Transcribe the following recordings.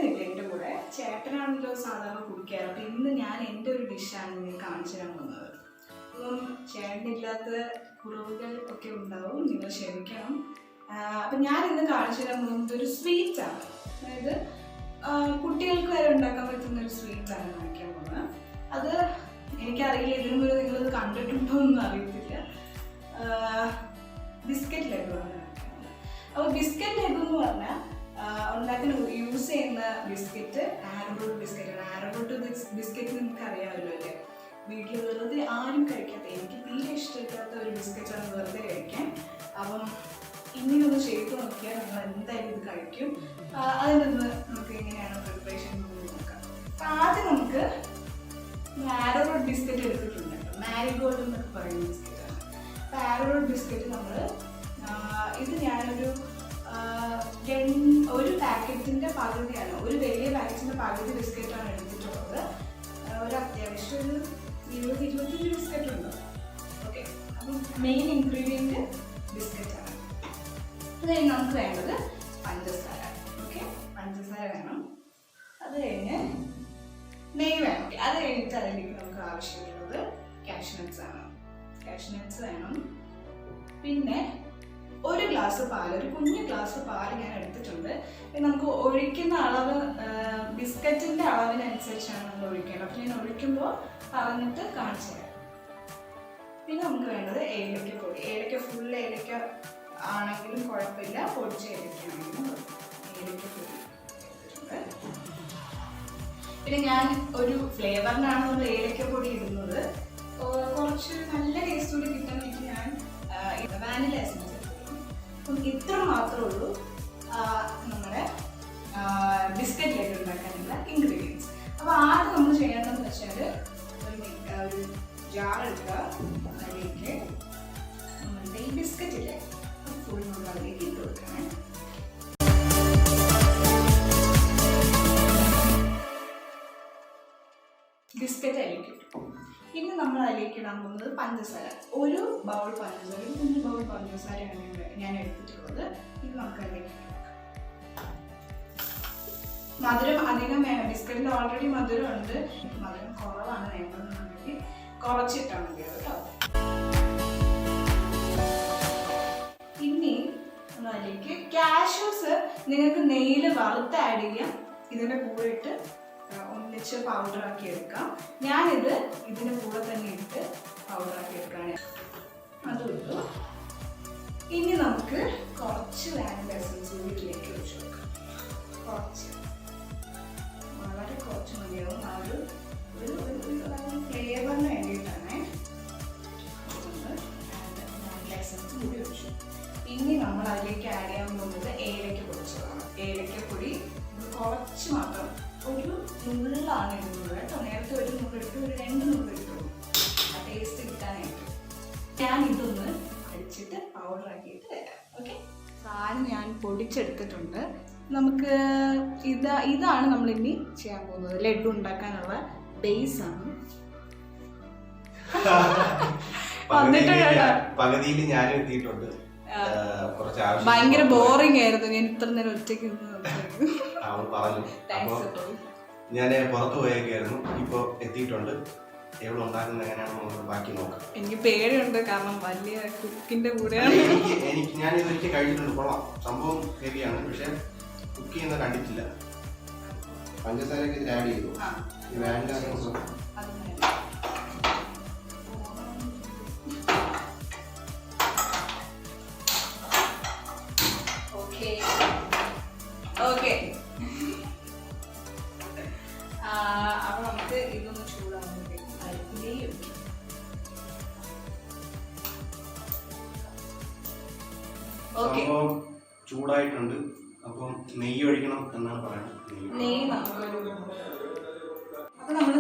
ചേട്ടനില്ല എൻ്റെ കൂടെ. ചേട്ടനാണല്ലോ സാധാരണ കുടിക്കാറ്. അപ്പം ഇന്ന് ഞാൻ എൻ്റെ ഒരു ഡിഷാണ് നിങ്ങൾ കാണിച്ചു തരാൻ പോകുന്നത്. അപ്പം ചേട്ടനില്ലാത്ത കുറവുകൾ ഒക്കെ ഉണ്ടാവും, നിങ്ങൾ ക്ഷമിക്കണം. അപ്പം ഞാൻ ഇന്ന് കാണിച്ചു തരാൻ പോകുന്നത് ഒരു സ്വീറ്റാണ്. അതായത് കുട്ടികൾക്ക് വരെ ഉണ്ടാക്കാൻ പറ്റുന്ന ഒരു സ്വീറ്റാണ് കാണിക്കാൻ പോകുന്നത്. അത് എനിക്കറിയില്ല ഇതിനു മുമ്പ് നിങ്ങളിത് കണ്ടിട്ടുണ്ടോ എന്നും അറിയത്തില്ല. ബിസ്ക്കറ്റ് ലഡു ആണ് കാണിക്കുന്നത്. അപ്പോൾ ബിസ്ക്കറ്റ് ലഡു എന്ന് പറഞ്ഞാൽ ഉണ്ടാക്കാൻ യൂസ് ചെയ്യുന്ന ബിസ്ക്കറ്റ് ആരോറൂട്ട് ബിസ്ക്കറ്റാണ്. ആരോറൂട്ട് ബിസ്ക്കറ്റ് നിങ്ങൾക്ക് അറിയാമല്ലോ അല്ലേ? വീട്ടിൽ വെറുതെ ആരും കഴിക്കാത്ത, എനിക്ക് തീരെ ഇഷ്ടമില്ലാത്ത ഒരു ബിസ്ക്കറ്റാണ് വെറുതെ കഴിക്കാൻ. അപ്പം ഇങ്ങനെയൊന്ന് ചെയ്ത് നോക്കിയാൽ നിങ്ങൾ എന്തായാലും ഇത് കഴിക്കും. അതിൽ നിന്ന് നമുക്ക് എങ്ങനെയാണ് പ്രിപ്പറേഷൻ നോക്കാം. അപ്പം ആദ്യം നമുക്ക് ആരോറൂട്ട് ബിസ്ക്കറ്റ് എടുത്തിട്ടുണ്ട്. മാരിഗോൾഡ് എന്നൊക്കെ പറയുന്ന ബിസ്ക്കറ്റാണ്. അപ്പം ആരോറൂട്ട് ബിസ്ക്കറ്റ് നമ്മൾ ഇത് ഞാനൊരു ഒരു പാക്കറ്റിൻ്റെ പകുതിയാണ്, ഒരു വലിയ പാക്കറ്റിൻ്റെ പകുതി ബിസ്ക്കറ്റാണ് എടുത്തിട്ടുള്ളത്. ഒരു അത്യാവശ്യം ഒരു 20-25 ബിസ്ക്കറ്റ് ഉണ്ട്. ഓക്കെ, അപ്പം മെയിൻ ഇൻഗ്രീഡിയൻറ്റ് ബിസ്ക്കറ്റാണ്. അത് കഴിഞ്ഞ് നമുക്ക് വേണ്ടത് പഞ്ചസാര. ഓക്കെ, പഞ്ചസാര വേണം. അത് കഴിഞ്ഞ് നെയ്യ് വേണം. അത് കഴിഞ്ഞിട്ട് അതിലേക്ക് നമുക്ക് ആവശ്യമുള്ളത് കാഷ്നട്ട്സ് ആണ്. കാഷ്നട്ട്സ് വേണം. പിന്നെ ഒരു ഗ്ലാസ് പാൽ, ഒരു കുഞ്ഞു ഗ്ലാസ് പാൽ ഞാൻ എടുത്തിട്ടുണ്ട്. നമുക്ക് ഒഴിക്കുന്ന അളവ് ബിസ്ക്കറ്റിൻ്റെ അളവിനനുസരിച്ചാണ് നമ്മൾ ഒഴിക്കേണ്ടത്. അപ്പോൾ ഞാൻ ഒഴിക്കുമ്പോൾ പറഞ്ഞിട്ട് കാണിച്ചു തരാം. പിന്നെ നമുക്ക് വേണ്ടത് ഏലക്കപ്പൊടി. ഏലക്ക ഫുൾ ഏലക്ക ആണെങ്കിലും കുഴപ്പമില്ല, പൊടിച്ച ഏലക്കയാണെങ്കിലും ഏലക്കപ്പൊടി എടുത്തിട്ടുണ്ട്. പിന്നെ ഞാൻ ഒരു ഫ്ലേവറിനാണ് നമ്മൾ ഏലക്കപ്പൊടി ഇടുന്നത്. കുറച്ച് നല്ല ടേസ്റ്റ് കൂടി കിട്ടാൻ വേണ്ടി ഞാൻ വാനില എസൻസ് എടുത്തിട്ടുണ്ട്. അപ്പം ഇത്ര മാത്രമേ ഉള്ളൂ നമ്മുടെ ബിസ്ക്കറ്റ് ലഡു ഉണ്ടാക്കാനുള്ള ഇൻഗ്രീഡിയൻസ്. അപ്പോൾ ആദ്യം നമ്മൾ ചെയ്യേണ്ടതെന്ന് വെച്ചാൽ ഒരു ജാർ എടുക്കുക. അതിലേക്ക് നമ്മളുടെ ഈ ബിസ്ക്കറ്റില്ലേ ഫുൾ നമ്മൾ അതിലേക്ക് ഇട്ട് കൊടുക്കണേ. ബിസ്ക്കറ്റ് അതിലേക്ക് ഇട്ടു. പിന്നെ നമ്മൾ അതിലേക്ക് ഇടാൻ പോകുന്നത് പഞ്ചസാര. ഒരു ബൗൾ പഞ്ചസാര, ഒരു കുഞ്ഞു ബൗൾ പഞ്ചസാരയാണ് ഞാൻ എടുത്തിട്ടുള്ളത്. ഇത് നമുക്ക് അതിലേക്ക് മധുരം അധികം വേണം. ബിസ്ക്കറ്റിൽ ഓൾറെഡി മധുരം ഉണ്ട്. മധുരം കുറവാണ് വേണ്ടതെന്നുണ്ടെങ്കിൽ കുറച്ചിട്ടാൽ മതി കേട്ടോ. ഇനി അതിലേക്ക് കാഷ്യൂസ് നിങ്ങൾക്ക് നെയ്യിൽ വറുത്ത് ആഡ് ചെയ്യാം. ഇതിൻ്റെ കൂടെ ഇട്ട് ഒന്നിച്ച് പൗഡറാക്കി എടുക്കാം. ഞാനിത് ഇതിൻ്റെ കൂടെ തന്നെ ഇട്ട് പൗഡറാക്കി എടുക്കുകയാണ്. അതും ഇട്ടു. ഇനി നമുക്ക് കുറച്ച് വാനില എസൻസ് വീട്ടിലേക്ക് ഒഴിച്ചു കൊടുക്കാം. കുറച്ച്, വളരെ കുറച്ച് മതിയാവും. ആ ഒരു ഫ്ലേവറിന് വേണ്ടിയിട്ടാണ് വാനില എസൻസ് കൂടി ഒഴിച്ചു. ഇനി നമ്മൾ അതിലേക്ക് ആഡ് ചെയ്യാൻ പോകുന്നത് ഏലക്ക പൊടിച്ചതാണ്. ഏലക്കപ്പൊടി കുറച്ച് മാത്രം, ഒരു നുള്ളാണ് ഇടുന്നത് കേട്ടോ. നേരത്തെ ഒരു നുള്ളിട്ട് ഒരു 2 നുള്ളിട്ടുള്ളൂ ആ ടേസ്റ്റ് കിട്ടാനായിട്ട്. ഞാൻ ഇതൊന്ന് അടിച്ചിട്ട് പൗഡറാക്കിയിട്ട് തരാം. ഓക്കെ, സാധനം ഞാൻ പൊടിച്ചെടുത്തിട്ടുണ്ട്. നമുക്ക് ഇതാണ് നമ്മൾ ഇനി ചെയ്യാൻ പോകുന്നത്. ലഡു ഉണ്ടാക്കാനുള്ള ബേസാണ്. പകുതിയിൽ ഞാൻ എത്തിയിട്ടുണ്ട്. ഭയങ്കര ബോറിംഗ് ആയിരുന്നു. ഞാൻ ഇത്ര നേരം ഒറ്റയ്ക്ക് ഞാൻ പുറത്തു പോയേക്കായിരുന്നു. ഇപ്പൊ എത്തിയിട്ടുണ്ട്. എവിടെ ഉണ്ടാക്കുന്നത് എങ്ങനെയാണെന്ന് ബാക്കി നോക്കാം. എനിക്ക് പേടിയുണ്ട്, കാരണം വലിയ കുക്കിന്റെ കൂടെയാണ്. ഞാൻ ഇതൊക്കെ കഴിച്ചിട്ടുണ്ട്. കൊള്ളാം, സംഭവം ഹെവിയാണ്. പക്ഷെ കുക്ക് ചെയ്യുന്നത് കണ്ടിട്ടില്ല. പഞ്ചസാരയൊക്കെ ഇതിൽ ആഡ് ചെയ്തു. ഓക്കെ, അപ്പൊ നമുക്ക് ഇതൊന്ന് ചൂടാകുമ്പോഴത്തേക്കും ചൂടായിട്ടുണ്ട്. അപ്പം നെയ്യ് ഒഴിക്കണം എന്നാണ് പറയുന്നത്. നെയ്യ് നമുക്കൊരു അപ്പൊ നമ്മൾ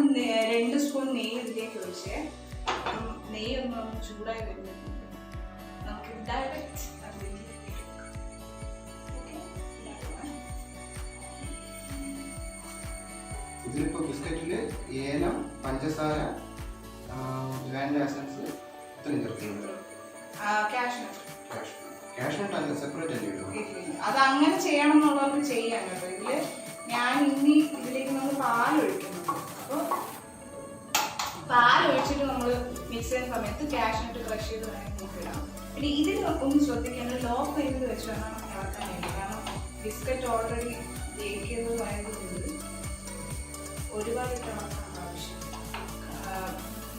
2 സ്പൂൺ നെയ്യ് ഇതിലേക്ക് ഒഴിച്ചേ. നെയ്യ് ഒന്ന് ചൂടായി വരുന്നുണ്ട്. നമുക്ക് ഡയറക്റ്റ് ഇതിലിപ്പോ ബിസ്ക്കറ്റില് ഏലം, പഞ്ചസാര, വാനില എസൻസ് ഇത്രയും ചേർക്കുന്നത്. കാഷ്നട്ട് അല്ല, സെപ്പറേറ്റ് അല്ലേ? അത് അങ്ങനെ ചെയ്യണം എന്നുള്ളവർക്ക് ചെയ്യാൻ കേട്ടോ. ഇതില് ഞാൻ ചെയ്യുന്ന സമയത്ത് കാഷ്നട്ട് ക്രഷ് ചെയ്ത് വേണമെങ്കിൽ നമുക്ക് ഇടാം. പിന്നെ ഇതിൽ ഒന്ന് ശ്രദ്ധിക്കേണ്ടത് ലോ ഫ്ലെയിമിൽ വെച്ച് വേണം നമുക്ക് ഇളക്കാനായിട്ട്. കാരണം ബിസ്ക്കറ്റ് ഓൾറെഡി ബേക്ക് ചെയ്തതായതുകൊണ്ട് ഒരുപാട് ഇളക്കാൻ ആവശ്യം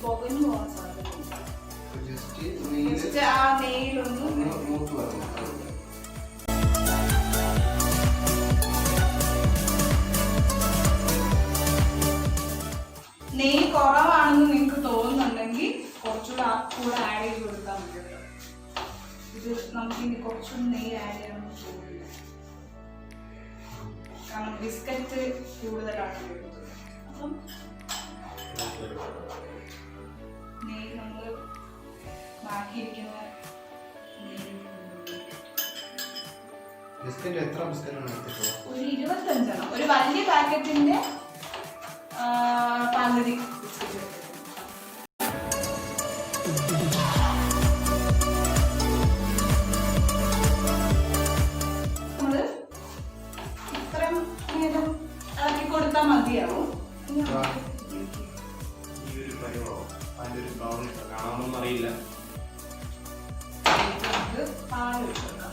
പുകഞ്ഞു പോകാൻ സാധ്യതയുണ്ട്. ആ നെയ്യിലൊന്ന് നെയ്യ് കുറവാണെന്ന് നിങ്ങൾക്ക് തോന്നുന്നുണ്ടെങ്കിൽ കുറച്ചുകൂടെ കൂടെ ആഡ് ചെയ്ത് കൊടുത്താൽ മതി. ഇത് നമുക്കിനി കുറച്ചുകൂടി നെയ്യ് ആഡ് ചെയ്യണമെന്ന് തോന്നില്ല, കാരണം ബിസ്ക്കറ്റ് കൂടുതലാണ് വരുന്നത്. അപ്പം നെയ്യ് നമ്മൾ ബാക്കിയിരിക്കുന്ന ബിസ്ക്കറ്റ് എത്ര ബിസ്ക്കറ്റാണ്? ഒരു 25 ഒരു വലിയ പാക്കറ്റിന്റെ പകുതി ബിസ്ക്കറ്റ്. നമ്മള് ഇത്രയും നേരം ഇളക്കി കൊടുത്താൽ മതിയാവും. അറിയില്ല. പാൽ ഒഴിച്ചു കൊടുക്കാം.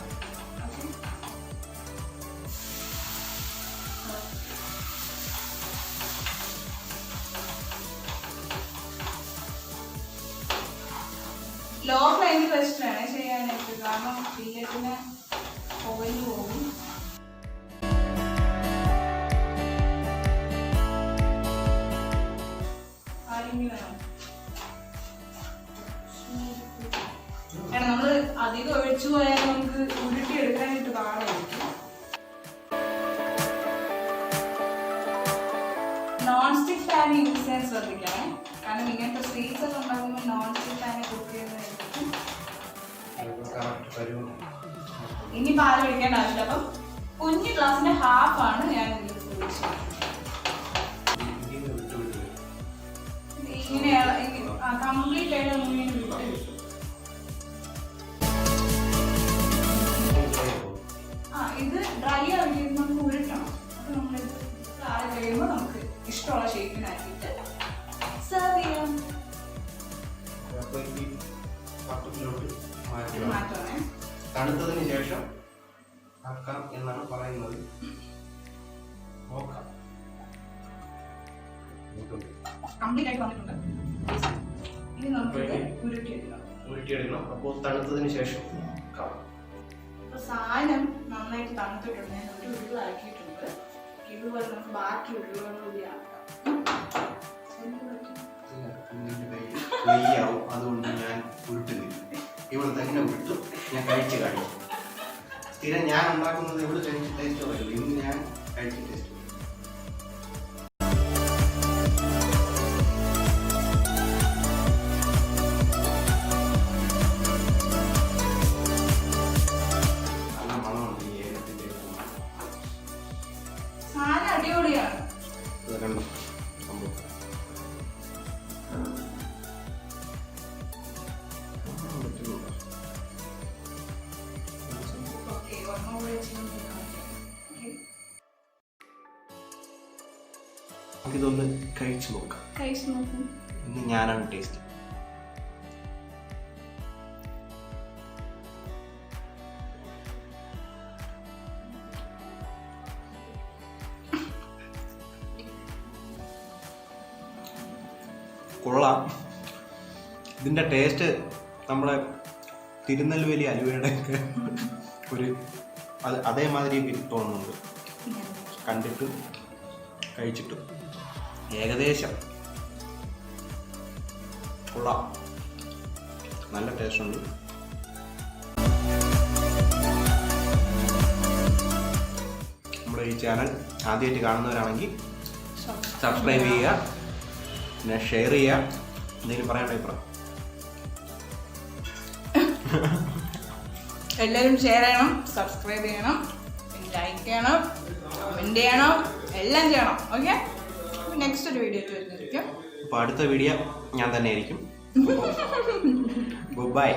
ലോ ഫ്ലെയിമിൽ വെച്ചിട്ട് വേണം ചെയ്യാനായിട്ട്, കാരണം ബിസ്ക്കറ്റിന് പുകഞ്ഞു പോകും. വേണം നമ്മള് അധികം ഒഴിച്ചു പോയാൽ നമുക്ക് ഉരുട്ടി എടുക്കാനായിട്ട് പാടായിരിക്കും. നോൺ സ്റ്റിക് പാൻ യൂസ് ചെയ്യാൻ ശ്രദ്ധിക്കണേ, കാരണം ഇങ്ങനത്തെ സ്വീറ്റ്സ് ഒക്കെ ഉണ്ടാകുമ്പോൾ നോൺ സ്റ്റിക് പാനെ കുക്ക് ചെയ്യുന്നതായിരിക്കും. ഇനി പാൽ ഒഴിക്കേണ്ട ആവശ്യമില്ല. അപ്പം കുഞ്ഞു ഗ്ലാസിന്റെ ഹാഫാണ് ഞാൻ ഇതിൽ ഒഴിച്ചത്. ഇങ്ങനെ കംപ്ലീറ്റ് ആയിട്ട് ഇങ്ങനെ വിട്ട് ഇത് ഡ്രൈ ആയിട്ട് നമുക്ക് ഉരുട്ടണം. അപ്പൊ നമ്മളിത് ആറി കഴിയുമ്പോൾ നമുക്ക് ഇഷ്ടമുള്ള ഷേപ്പിനാക്കിയിട്ട് സെർവ് ചെയ്യാം. മാറ്റണേ. തണുത്തതിന് ശേഷം ആക്കാം എന്നാണ് പറയുന്നത്. നോക്കാം. കംപ്ലീറ്റ് ആയിട്ട് വന്നിട്ടുണ്ട്. ഇനി നമുക്ക് ഉരുട്ടിയെടുക്കണം. അപ്പോൾ തണുത്തതിന് ശേഷം സാധനം നന്നായിട്ട് തണുത്തിട്ടുണ്ട്. ഞാൻ ഒരു ഉരുളാക്കിയിട്ടുണ്ട്. ഇതുപോലെ നമുക്ക് ബാക്കി ഉരുളകളും കൂടി ആക്കാം. അതുകൊണ്ട് ഞാൻ ഉരുട്ടുന്നില്ല. ഇവിടെ തന്നെ ഉരുട്ടു ഞാൻ കഴിച്ച് കാണിക്കും. സ്ഥിരം ഞാൻ ഉണ്ടാക്കുന്നത് ഇവിടെ കഴിച്ച് ടേസ്റ്റ് പറയില്ല. ഇന്ന് ഞാൻ കഴിച്ച് ടേസ്റ്റ്. അടിപൊളിയാണ്. ഇതൊന്ന് കഴിച്ചു നോക്കാം. ഇന്ന് ഞാനാണ് ടേസ്റ്റ്. കൊള്ളാം. ഇതിൻ്റെ ടേസ്റ്റ് നമ്മുടെ തിരുനെൽവേലി അലുവയുടെ ഒരു അതേമാതിരി തോന്നുന്നുണ്ട്. കണ്ടിട്ടും കഴിച്ചിട്ടും ഏകദേശം കൊള്ളാം. നല്ല ടേസ്റ്റ് ഉണ്ട്. നമ്മുടെ ഈ ചാനൽ ആദ്യമായിട്ട് കാണുന്നവരാണെങ്കിൽ സബ്സ്ക്രൈബ് ചെയ്യുക, പിന്നെ ഷെയർ ചെയ്യുക. എന്തെങ്കിലും പറയണ്ട അഭിപ്രായം? എല്ലാവരും ഷെയർ ചെയ്യണം, സബ്സ്ക്രൈബ് ചെയ്യണം, ലൈക്ക് ചെയ്യണം, കമൻറ്റ് ചെയ്യണം, എല്ലാം ചെയ്യണം. ഓക്കെ, നെക്സ്റ്റ് ഒരു വീഡിയോ വരുന്നതായിരിക്കും. അപ്പോൾ അടുത്ത വീഡിയോ ഞാൻ തന്നെ ആയിരിക്കും. Good bye.